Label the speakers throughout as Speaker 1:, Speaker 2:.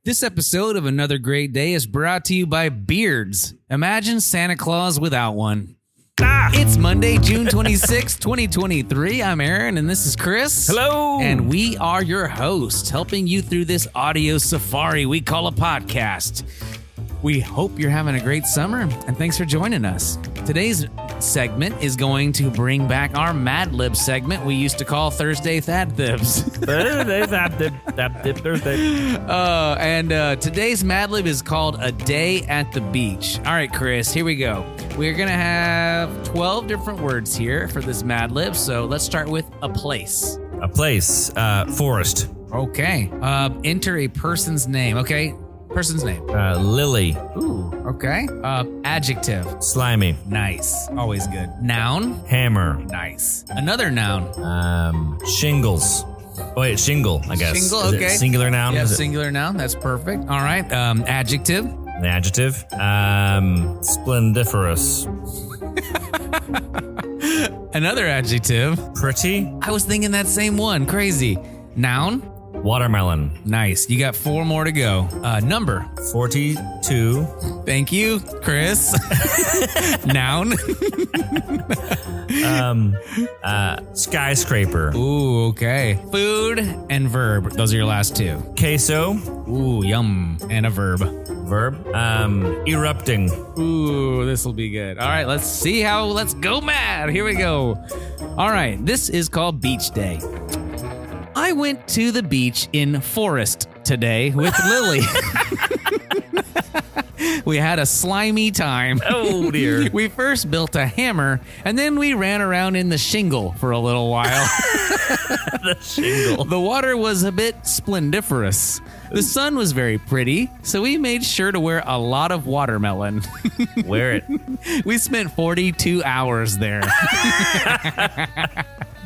Speaker 1: This episode of Another Great Day is brought to you by Beards. Imagine Santa Claus without one. It's Monday, June 26, 2023. I'm Aaron, and this is Chris.
Speaker 2: Hello.
Speaker 1: And we are your hosts, helping you through this audio safari we call a podcast. We hope you're having a great summer, and thanks for joining us. Today's segment is going to bring back our Mad Lib segment we used to call Thursday Thad Thibs.
Speaker 2: Thursday Thursday.
Speaker 1: And today's Mad Lib is called A Day at the Beach. All right, Chris, here we go. We're going to have 12 different words here for this Mad Lib, so let's start with a place.
Speaker 2: A place. Forest.
Speaker 1: Okay. Enter a person's name. Okay. Person's name.
Speaker 2: Lily.
Speaker 1: Ooh, okay. Adjective.
Speaker 2: Slimy.
Speaker 1: Nice. Always good. Noun.
Speaker 2: Hammer.
Speaker 1: Nice. Another noun.
Speaker 2: Shingles. Oh, wait, shingle, I guess.
Speaker 1: Shingle,
Speaker 2: Is
Speaker 1: okay.
Speaker 2: it singular noun?
Speaker 1: Yeah,
Speaker 2: Is it
Speaker 1: singular noun. That's perfect. All right. Adjective.
Speaker 2: an adjective? Splendiferous.
Speaker 1: Another adjective.
Speaker 2: Pretty.
Speaker 1: I was thinking that same one. Crazy. Noun.
Speaker 2: Watermelon.
Speaker 1: Nice. You got 4 more to go. Number.
Speaker 2: 42.
Speaker 1: Thank you, Chris. Noun.
Speaker 2: Skyscraper.
Speaker 1: Ooh, okay. Food and verb. Those are your last 2.
Speaker 2: Queso.
Speaker 1: Ooh, yum. And a verb.
Speaker 2: Verb. Erupting.
Speaker 1: Ooh, this will be good. All right, let's go mad. Here we go. All right, this is called Beach Day. I went to the beach in Forest today with Lily. We had a slimy time.
Speaker 2: Oh, dear.
Speaker 1: We first built a hammer, and then we ran around in the shingle for a little while.
Speaker 2: The shingle.
Speaker 1: The water was a bit splendiferous. The sun was very pretty, so we made sure to wear a lot of watermelon.
Speaker 2: Wear it.
Speaker 1: We spent 42 hours there.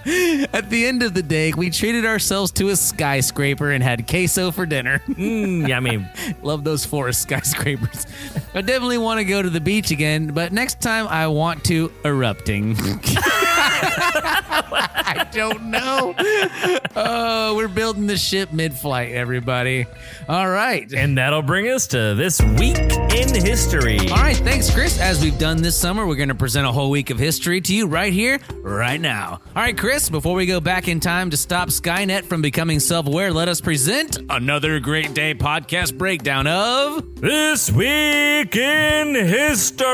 Speaker 1: At the end of the day, we treated ourselves to a skyscraper and had queso for dinner.
Speaker 2: Yummy.
Speaker 1: Love those forest skyscrapers. I definitely want to go to the beach again, but next time I want to erupting. I don't know. Oh, we're building the ship mid-flight, everybody. All right.
Speaker 2: And that'll bring us to this week in history.
Speaker 1: All right, thanks, Chris. As we've done this summer, we're going to present a whole week of history to you right here, right now. All right, Chris, before we go back in time to stop Skynet from becoming self-aware, let us present another Great Day podcast breakdown of
Speaker 2: This Week in History.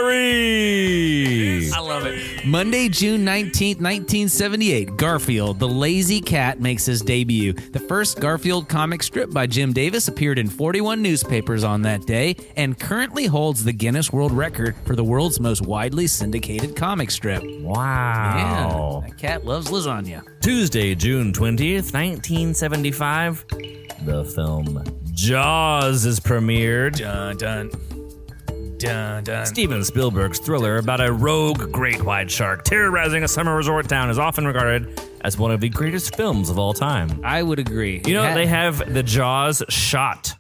Speaker 1: I love it. Monday, June 19th, 1978, Garfield, the lazy cat, makes his debut. The first Garfield comic strip by Jim Davis appeared in 41 newspapers on that day and currently holds the Guinness World Record for the world's most widely syndicated comic strip.
Speaker 2: Wow.
Speaker 1: Yeah, that cat loves lasagna.
Speaker 2: Tuesday, June 20th, 1975, the film Jaws is premiered.
Speaker 1: Dun, dun. Dun, dun.
Speaker 2: Steven Spielberg's thriller about a rogue great white shark terrorizing a summer resort town is often regarded as one of the greatest films of all time.
Speaker 1: I would agree.
Speaker 2: You know, they have the Jaws shot.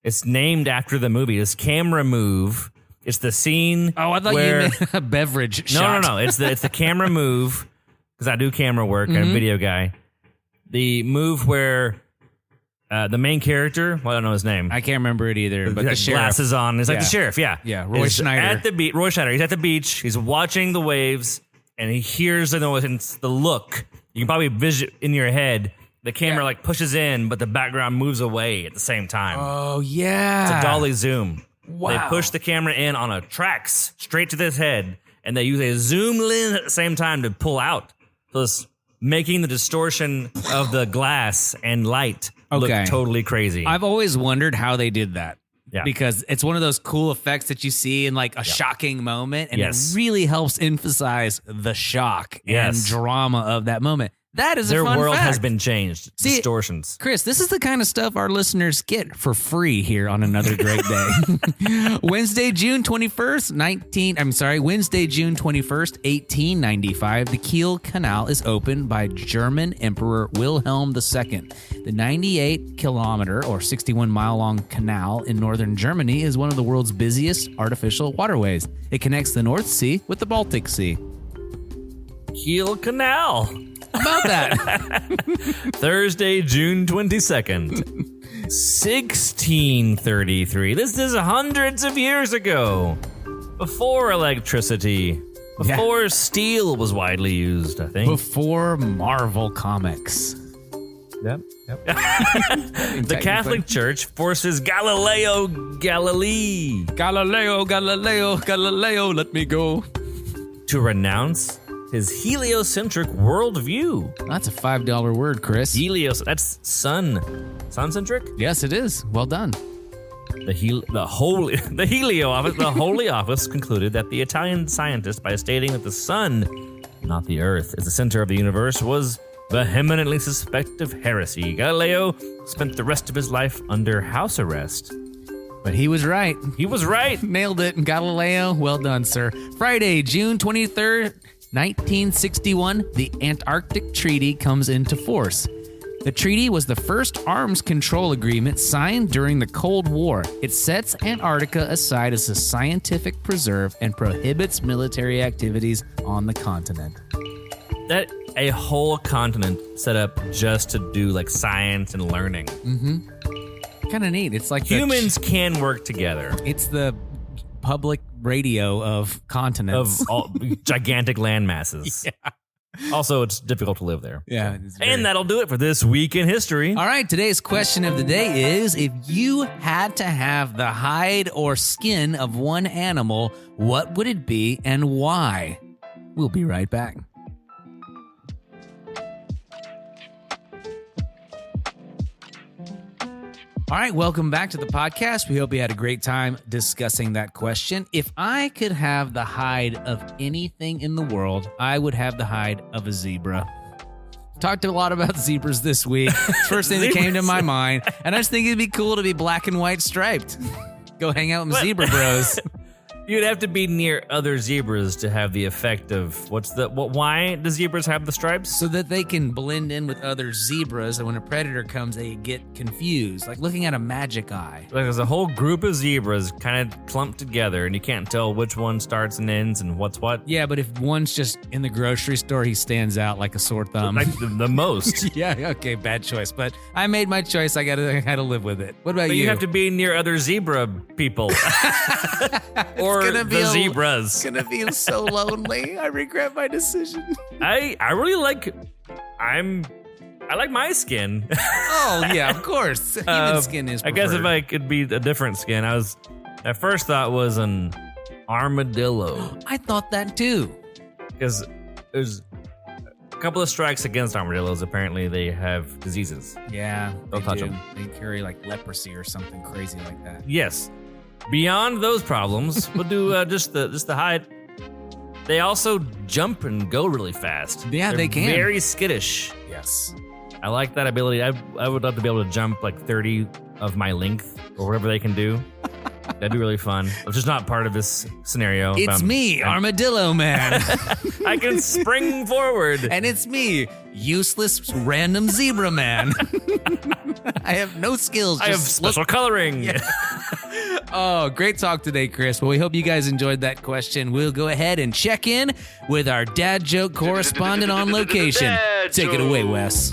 Speaker 2: It's named after the movie. This camera move. It's the scene.
Speaker 1: Oh, I thought you meant a beverage shot.
Speaker 2: No. It's the camera move, because I do camera work. I'm a video guy. The move where the main character, well, I don't know his name.
Speaker 1: I can't remember it either, but the sheriff.
Speaker 2: Glasses on. It's like
Speaker 1: Yeah.
Speaker 2: the sheriff, yeah.
Speaker 1: Yeah, Roy
Speaker 2: Is
Speaker 1: Schneider.
Speaker 2: At the beach. Roy Schneider. He's at the beach. He's watching the waves, and he hears the noise, and it's the look. You can probably vision in your head. The camera like pushes in, but the background moves away at the same time.
Speaker 1: Oh, yeah.
Speaker 2: It's a dolly zoom.
Speaker 1: Wow.
Speaker 2: They push the camera in on a tracks straight to this head, and they use a zoom lens at the same time to pull out. So it's making the distortion of the glass and light look totally crazy.
Speaker 1: I've always wondered how they did that.
Speaker 2: Yeah.
Speaker 1: Because it's one of those cool effects that you see in like a shocking moment, and
Speaker 2: Yes.
Speaker 1: it really helps emphasize the shock
Speaker 2: Yes.
Speaker 1: and drama of that moment. That is
Speaker 2: Their
Speaker 1: a fun
Speaker 2: world
Speaker 1: fact.
Speaker 2: has been changed.
Speaker 1: See,
Speaker 2: Distortions.
Speaker 1: Chris, this is the kind of stuff our listeners get for free here on Another Great Day. Wednesday, June 21st, 1895, the Kiel Canal is opened by German Emperor Wilhelm II. The 98-kilometer or 61-mile-long canal in northern Germany is one of the world's busiest artificial waterways. It connects the North Sea with the Baltic Sea.
Speaker 2: Kiel Canal.
Speaker 1: How about that?
Speaker 2: Thursday, June 22nd. 1633. This is hundreds of years ago. Before electricity. Before steel was widely used, I think.
Speaker 1: Before Marvel Comics.
Speaker 2: Yep. The Catholic Church forces Galileo Galilei
Speaker 1: let me go.
Speaker 2: to renounce his heliocentric worldview.
Speaker 1: That's a $5 word, Chris.
Speaker 2: That's sun-centric?
Speaker 1: Yes, it is. Well done.
Speaker 2: The Holy Office concluded that the Italian scientist, by stating that the sun, not the earth, is the center of the universe, was vehemently suspected of heresy. Galileo spent the rest of his life under house arrest.
Speaker 1: But he was right.
Speaker 2: He was right.
Speaker 1: Nailed it. Galileo, well done, sir. Friday, June 23rd, 1961, the Antarctic Treaty comes into force. The treaty was the first arms control agreement signed during the Cold War. It sets Antarctica aside as a scientific preserve and prohibits military activities on the continent.
Speaker 2: That a whole continent set up just to do like science and learning.
Speaker 1: Mm-hmm. Kind of neat. It's like
Speaker 2: humans can work together.
Speaker 1: It's the public radio of continents.
Speaker 2: Of all gigantic land masses.
Speaker 1: Yeah.
Speaker 2: Also, it's difficult to live there.
Speaker 1: Yeah.
Speaker 2: And that'll do it for this week in history.
Speaker 1: All right, today's question of the day is, if you had to have the hide or skin of one animal, what would it be and why? We'll be right back. All right, welcome back to the podcast. We hope you had a great time discussing that question. If I could have the hide of anything in the world, I would have the hide of a zebra. Talked a lot about zebras this week. First thing that came to my mind. And I just think it'd be cool to be black and white striped. Go hang out with zebra bros.
Speaker 2: You'd have to be near other zebras to have the effect of why do zebras have the stripes?
Speaker 1: So that they can blend in with other zebras, and when a predator comes, they get confused. Like looking at a magic eye.
Speaker 2: Like there's a whole group of zebras kind of clumped together, and you can't tell which one starts and ends and what's what.
Speaker 1: Yeah, but if one's just in the grocery store, he stands out like a sore thumb.
Speaker 2: Like the most.
Speaker 1: Yeah, okay, bad choice. But I made my choice. I had to live with it. What about
Speaker 2: but
Speaker 1: you?
Speaker 2: You have to be near other zebra people. Or the zebras.
Speaker 1: It's gonna be so lonely. I regret my decision.
Speaker 2: I really like. I like my skin.
Speaker 1: Oh yeah, of course. Human skin is preferred.
Speaker 2: I guess if I could be a different skin, my first thought was an armadillo.
Speaker 1: I thought that too.
Speaker 2: Because there's a couple of strikes against armadillos. Apparently, they have diseases.
Speaker 1: Yeah,
Speaker 2: don't touch them.
Speaker 1: They carry like leprosy or something crazy like that.
Speaker 2: Yes. Beyond those problems, we'll do just the hide. They also jump and go really fast.
Speaker 1: Yeah, they can.
Speaker 2: Very skittish.
Speaker 1: Yes.
Speaker 2: I like that ability. I would love to be able to jump like 30 of my length or whatever they can do. That'd be really fun. Which is not part of this scenario.
Speaker 1: It's me, Armadillo Man.
Speaker 2: I can spring forward.
Speaker 1: And it's me, useless random zebra man. I have no skills.
Speaker 2: I have special coloring.
Speaker 1: Yeah. Oh, great talk today, Chris. Well, we hope you guys enjoyed that question. We'll go ahead and check in with our dad joke correspondent on location. Take it away, Wes.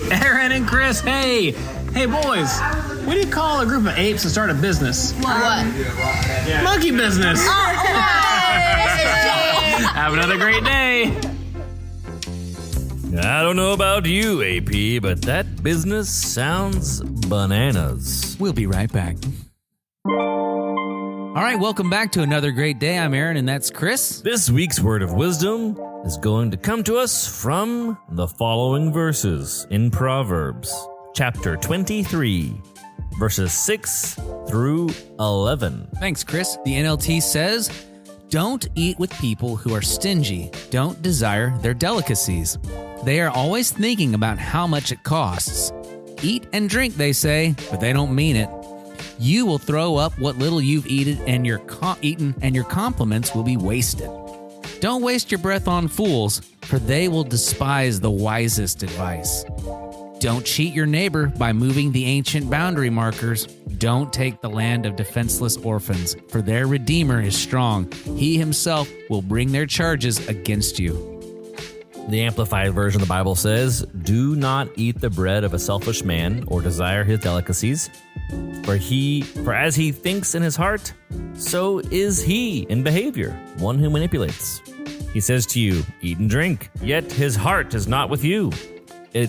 Speaker 3: Aaron and Chris, hey boys, what do you call a group of apes that start a business?
Speaker 4: What?
Speaker 3: Monkey business. Have another great day.
Speaker 2: I don't know about you, AP, but that business sounds bananas.
Speaker 1: We'll be right back. All right, welcome back to another great day. I'm Aaron, and that's Chris.
Speaker 2: This week's word of wisdom is going to come to us from the following verses in Proverbs, chapter 23, verses 6 through 11.
Speaker 1: Thanks, Chris. The NLT says, "Don't eat with people who are stingy. Don't desire their delicacies. They are always thinking about how much it costs. Eat and drink, they say, but they don't mean it. You will throw up what little you've eaten, and your compliments will be wasted. Don't waste your breath on fools, for they will despise the wisest advice. Don't cheat your neighbor by moving the ancient boundary markers. Don't take the land of defenseless orphans, for their Redeemer is strong. He himself will bring their charges against you."
Speaker 2: The Amplified Version of the Bible says, "Do not eat the bread of a selfish man or desire his delicacies, for as he thinks in his heart, so is he in behavior, one who manipulates. He says to you, eat and drink, yet his heart is not with you,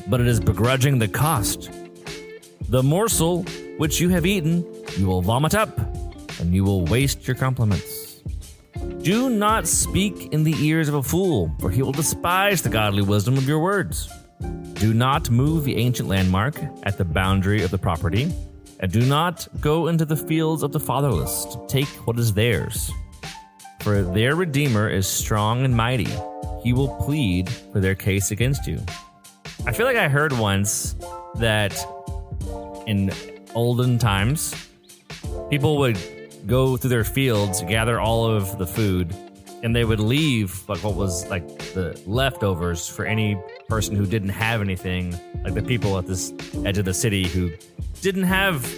Speaker 2: but it is begrudging the cost. The morsel which you have eaten, you will vomit up, and you will waste your compliments. Do not speak in the ears of a fool, for he will despise the godly wisdom of your words. Do not move the ancient landmark at the boundary of the property, and do not go into the fields of the fatherless to take what is theirs. For their Redeemer is strong and mighty. He will plead for their case against you." I feel like I heard once that in olden times, people would go through their fields, gather all of the food, and they would leave like what was like the leftovers for any person who didn't have anything, like the people at this edge of the city who didn't have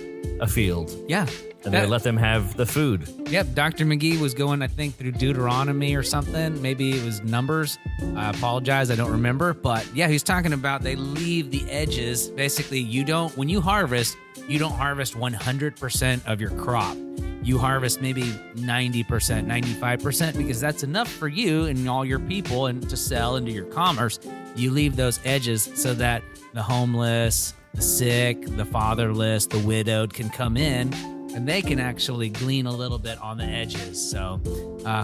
Speaker 2: a field.
Speaker 1: Yeah.
Speaker 2: And they would let them have the food.
Speaker 1: Yep, Dr. McGee was going, I think, through Deuteronomy or something. Maybe it was Numbers. I apologize, I don't remember. But yeah, he's talking about they leave the edges. Basically, when you harvest, you don't harvest 100% of your crop. You harvest maybe 90%, 95%, because that's enough for you and all your people and to sell into your commerce. You leave those edges so that the homeless, the sick, the fatherless, the widowed can come in and they can actually glean a little bit on the edges. So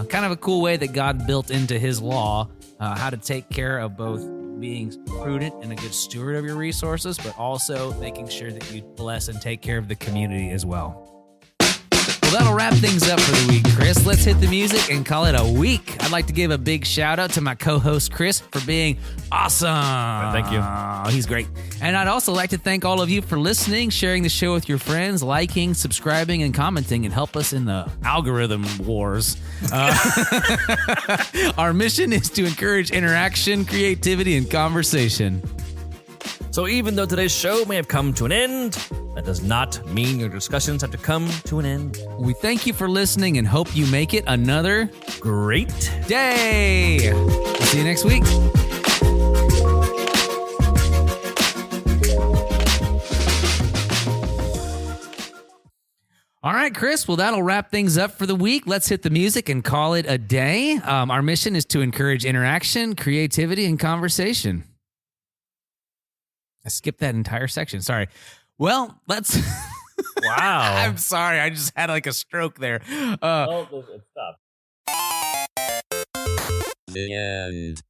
Speaker 1: kind of a cool way that God built into his law how to take care of both being prudent and a good steward of your resources, but also making sure that you bless and take care of the community as well. Well, that'll wrap things up for the week, Chris. Let's hit the music and call it a week. I'd like to give a big shout out to my co-host, Chris, for being awesome.
Speaker 2: Thank you.
Speaker 1: He's great. And I'd also like to thank all of you for listening, sharing the show with your friends, liking, subscribing, and commenting, and help us in the algorithm wars. Our mission is to encourage interaction, creativity, and conversation.
Speaker 2: So even though today's show may have come to an end, that does not mean your discussions have to come to an end.
Speaker 1: We thank you for listening and hope you make it another
Speaker 2: Great
Speaker 1: day. We'll see you next week. All right, Chris. Well, that'll wrap things up for the week. Let's hit the music and call it a day. Our mission is to encourage interaction, creativity, and conversation. I skipped that entire section. Sorry. Well, let's...
Speaker 2: Wow.
Speaker 1: I'm sorry. I just had like a stroke there.
Speaker 2: Stop.
Speaker 4: The end.